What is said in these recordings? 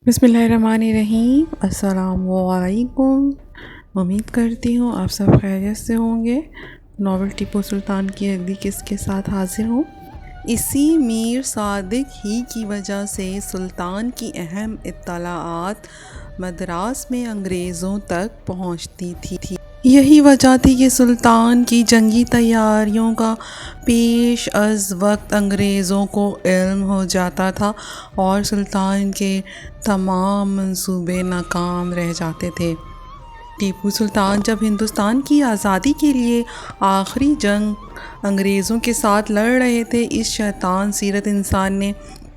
بسم اللہ الرحمن الرحیم۔ السلام علیکم۔ امید کرتی ہوں آپ سب خیریت سے ہوں گے۔ ناول ٹیپو سلطان کی اگلی قسط کے ساتھ حاضر ہوں۔ اسی میر صادق ہی کی وجہ سے سلطان کی اہم اطلاعات مدراس میں انگریزوں تک پہنچتی تھی۔ یہی وجہ تھی کہ سلطان کی جنگی تیاریوں کا پیش از وقت انگریزوں کو علم ہو جاتا تھا اور سلطان کے تمام منصوبے ناکام رہ جاتے تھے۔ ٹیپو سلطان جب ہندوستان کی آزادی کے لیے آخری جنگ انگریزوں کے ساتھ لڑ رہے تھے، اس شیطان سیرت انسان نے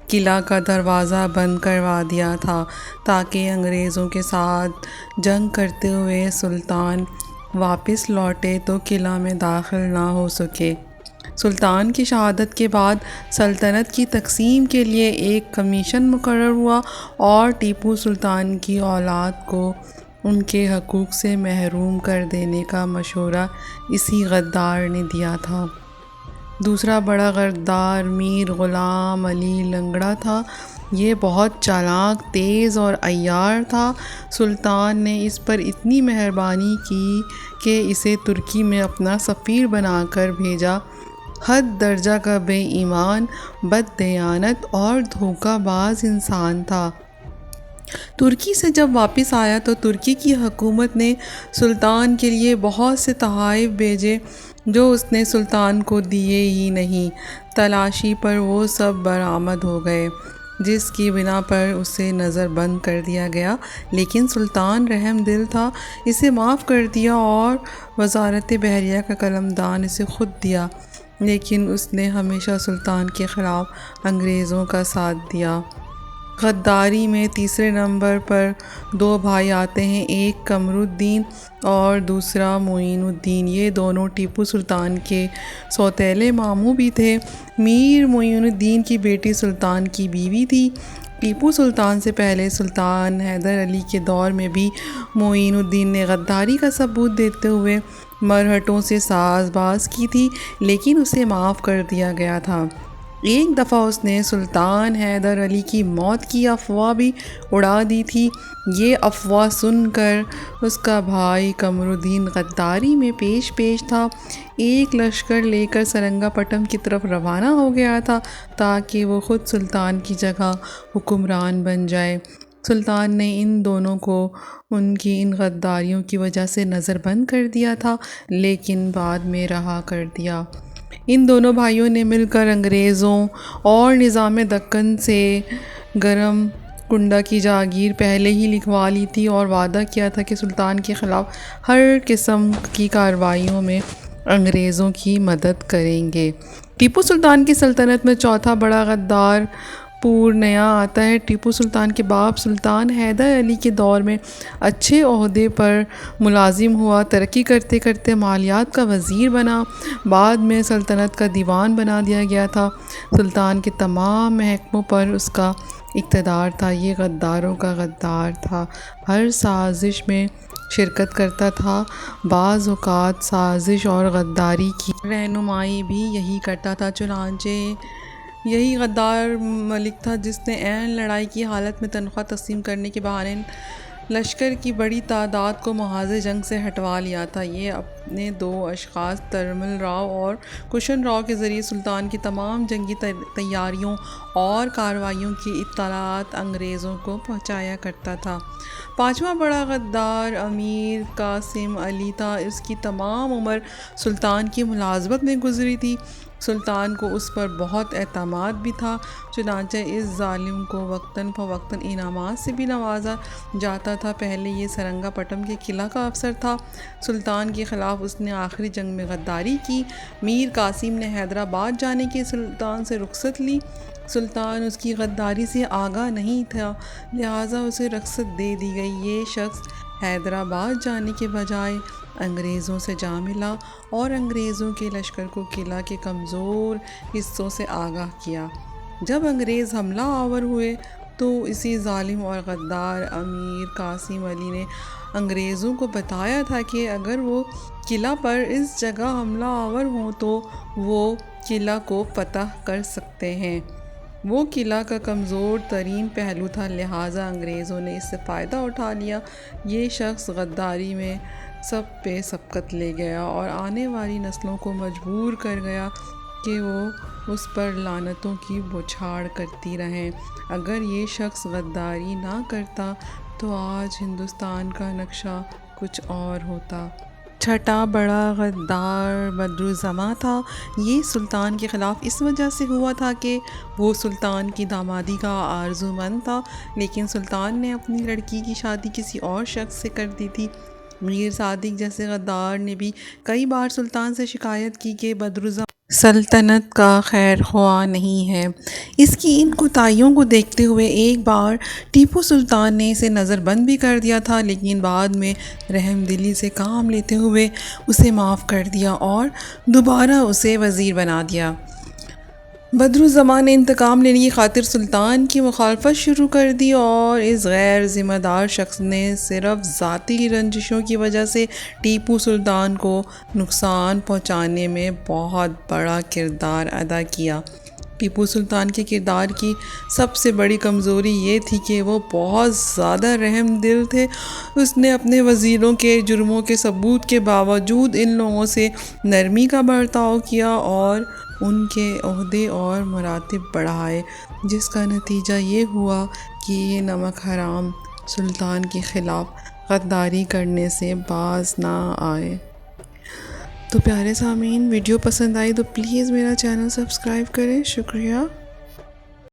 قلعہ کا دروازہ بند کروا دیا تھا تاکہ انگریزوں کے ساتھ جنگ کرتے ہوئے سلطان واپس لوٹے تو قلعہ میں داخل نہ ہو سکے۔ سلطان کی شہادت کے بعد سلطنت کی تقسیم کے لیے ایک کمیشن مقرر ہوا اور ٹیپو سلطان کی اولاد کو ان کے حقوق سے محروم کر دینے کا مشورہ اسی غدار نے دیا تھا۔ دوسرا بڑا غدار میر غلام علی لنگڑا تھا۔ یہ بہت چالاک، تیز اور عیار تھا۔ سلطان نے اس پر اتنی مہربانی کی کہ اسے ترکی میں اپنا سفیر بنا کر بھیجا۔ حد درجہ کا بے ایمان، بد دیانت اور دھوکہ باز انسان تھا۔ ترکی سے جب واپس آیا تو ترکی کی حکومت نے سلطان کے لیے بہت سے تحائف بھیجے جو اس نے سلطان کو دیے ہی نہیں۔ تلاشی پر وہ سب برآمد ہو گئے، جس کی بنا پر اسے نظر بند کر دیا گیا، لیکن سلطان رحم دل تھا، اسے معاف کر دیا اور وزارت بحریہ کا قلمدان اسے خود دیا، لیکن اس نے ہمیشہ سلطان کے خلاف انگریزوں کا ساتھ دیا۔ غداری میں تیسرے نمبر پر دو بھائی آتے ہیں، ایک قمر الدین اور دوسرا معین الدین۔ یہ دونوں ٹیپو سلطان کے سوتیلے ماموں بھی تھے۔ میر معین الدین کی بیٹی سلطان کی بیوی تھی۔ ٹیپو سلطان سے پہلے سلطان حیدر علی کے دور میں بھی معین الدین نے غداری کا ثبوت دیتے ہوئے مرہٹوں سے ساز باز کی تھی، لیکن اسے معاف کر دیا گیا تھا۔ ایک دفعہ اس نے سلطان حیدر علی کی موت کی افواہ بھی اڑا دی تھی۔ یہ افواہ سن کر اس کا بھائی قمر الدین غداری میں پیش تھا۔ ایک لشکر لے کر سرنگا پٹم کی طرف روانہ ہو گیا تھا تاکہ وہ خود سلطان کی جگہ حکمران بن جائے۔ سلطان نے ان دونوں کو ان کی ان غداریوں کی وجہ سے نظر بند کر دیا تھا، لیکن بعد میں رہا کر دیا۔ ان دونوں بھائیوں نے مل کر انگریزوں اور نظام دکن سے گرم کنڈہ کی جاگیر پہلے ہی لکھوا لی تھی اور وعدہ کیا تھا کہ سلطان کے خلاف ہر قسم کی کارروائیوں میں انگریزوں کی مدد کریں گے۔ ٹیپو سلطان کی سلطنت میں چوتھا بڑا غدار پورنیا آتا ہے۔ ٹیپو سلطان کے باپ سلطان حیدر علی کے دور میں اچھے عہدے پر ملازم ہوا، ترقی کرتے کرتے مالیات کا وزیر بنا، بعد میں سلطنت کا دیوان بنا دیا گیا تھا۔ سلطان کے تمام محکموں پر اس کا اقتدار تھا۔ یہ غداروں کا غدار تھا، ہر سازش میں شرکت کرتا تھا، بعض اوقات سازش اور غداری کی رہنمائی بھی یہی کرتا تھا۔ چنانچہ یہی غدار ملک تھا جس نے عین لڑائی کی حالت میں تنخواہ تقسیم کرنے کے بہانے لشکر کی بڑی تعداد کو محاذ جنگ سے ہٹوا لیا تھا۔ یہ اپنے دو اشخاص ترمل راؤ اور کشن راؤ کے ذریعے سلطان کی تمام جنگی تیاریوں اور کارروائیوں کی اطلاعات انگریزوں کو پہنچایا کرتا تھا۔ پانچواں بڑا غدار امیر قاسم علی تھا۔ اس کی تمام عمر سلطان کی ملازمت میں گزری تھی۔ سلطان کو اس پر بہت اعتماد بھی تھا، چنانچہ اس ظالم کو وقتاً فوقتاً انعامات سے بھی نوازا جاتا تھا۔ پہلے یہ سرنگا پٹم کے قلعہ کا افسر تھا۔ سلطان کے خلاف اس نے آخری جنگ میں غداری کی۔ میر قاسم نے حیدرآباد جانے کی سلطان سے رخصت لی۔ سلطان اس کی غداری سے آگاہ نہیں تھا، لہٰذا اسے رخصت دے دی گئی۔ یہ شخص حیدرآباد جانے کے بجائے انگریزوں سے جا ملا اور انگریزوں کے لشکر کو قلعہ کے کمزور حصوں سے آگاہ کیا۔ جب انگریز حملہ آور ہوئے تو اسی ظالم اور غدار امیر قاسم علی نے انگریزوں کو بتایا تھا کہ اگر وہ قلعہ پر اس جگہ حملہ آور ہوں تو وہ قلعہ کو فتح کر سکتے ہیں۔ وہ قلعہ کا کمزور ترین پہلو تھا، لہٰذا انگریزوں نے اس سے فائدہ اٹھا لیا۔ یہ شخص غداری میں سب پہ سبقت لے گیا اور آنے والی نسلوں کو مجبور کر گیا کہ وہ اس پر لعنتوں کی بوچھاڑ کرتی رہیں۔ اگر یہ شخص غداری نہ کرتا تو آج ہندوستان کا نقشہ کچھ اور ہوتا۔ چھٹا بڑا غدار بدرالزماں تھا۔ یہ سلطان کے خلاف اس وجہ سے ہوا تھا کہ وہ سلطان کی دامادی کا آرزومند تھا، لیکن سلطان نے اپنی لڑکی کی شادی کسی اور شخص سے کر دی تھی۔ میر صادق جیسے غدار نے بھی کئی بار سلطان سے شکایت کی کہ بدرالزماں سلطنت کا خیر خواہ نہیں ہے۔ اس کی ان کوتاہیوں کو دیکھتے ہوئے ایک بار ٹیپو سلطان نے اسے نظر بند بھی کر دیا تھا، لیکن بعد میں رحم دلی سے کام لیتے ہوئے اسے معاف کر دیا اور دوبارہ اسے وزیر بنا دیا۔ بدرالزماں نے انتقام لینے کی خاطر سلطان کی مخالفت شروع کر دی اور اس غیر ذمہ دار شخص نے صرف ذاتی رنجشوں کی وجہ سے ٹیپو سلطان کو نقصان پہنچانے میں بہت بڑا کردار ادا کیا۔ ٹیپو سلطان کے کردار کی سب سے بڑی کمزوری یہ تھی کہ وہ بہت زیادہ رحم دل تھے۔ اس نے اپنے وزیروں کے جرموں کے ثبوت کے باوجود ان لوگوں سے نرمی کا برتاؤ کیا اور ان کے عہدے اور مراتب بڑھائے، جس کا نتیجہ یہ ہوا کہ یہ نمک حرام سلطان کے خلاف غداری کرنے سے باز نہ آئے۔ تو پیارے سامعین، ویڈیو پسند آئی تو پلیز میرا چینل سبسکرائب کریں۔ شکریہ۔